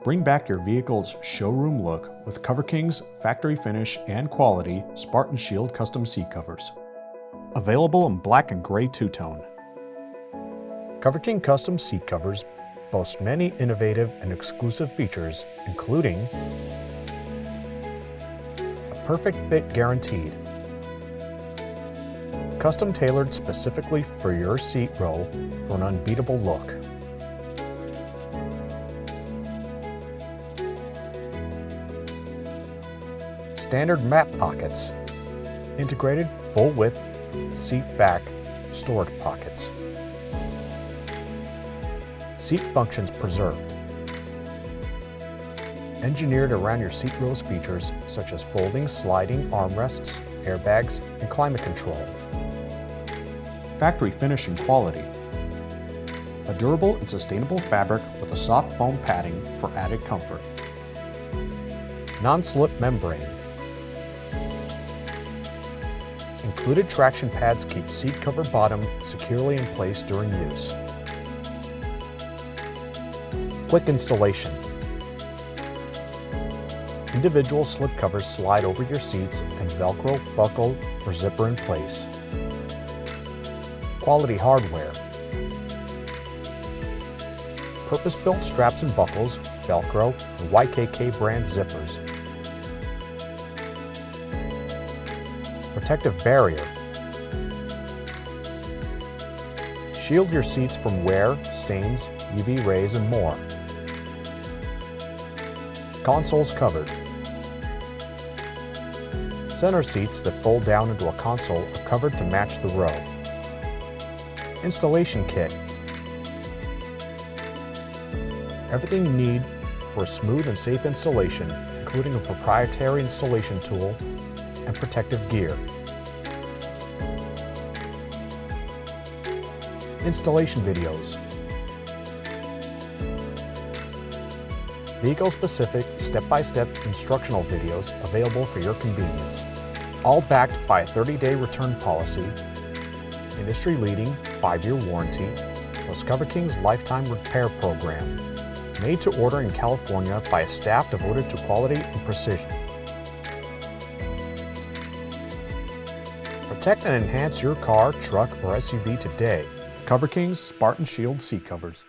Bring back your vehicle's showroom look with Coverking's factory finish and quality SpartanShield custom seat covers. Available in black and gray two-tone. Coverking custom seat covers boast many innovative and exclusive features, including a perfect fit guaranteed, custom tailored specifically for your seat row for an unbeatable look, standard map pockets, integrated full-width seat back storage pockets, seat functions preserved, engineered around your seat row's features such as folding, sliding armrests, airbags, and climate control. Factory finish and quality. A durable and sustainable fabric with a soft foam padding for added comfort. Non-slip membrane. Included traction pads keep seat cover bottom securely in place during use. Quick installation. Individual slip covers slide over your seats and Velcro, buckle, or zipper in place. Quality hardware. Purpose-built straps and buckles, Velcro, and YKK brand zippers. Protective barrier. Shield your seats from wear, stains, UV rays, and more. Consoles covered. Center seats that fold down into a console are covered to match the row. Installation kit. Everything you need for a smooth and safe installation, including a proprietary installation tool and protective gear. Installation videos. Vehicle-specific, step-by-step instructional videos available for your convenience. All backed by a 30-day return policy, industry-leading 5-year warranty, plus Coverking's lifetime repair program. Made to order in California by a staff devoted to quality and precision. Protect and enhance your car, truck, or SUV today with Coverking's SpartanShield seat covers.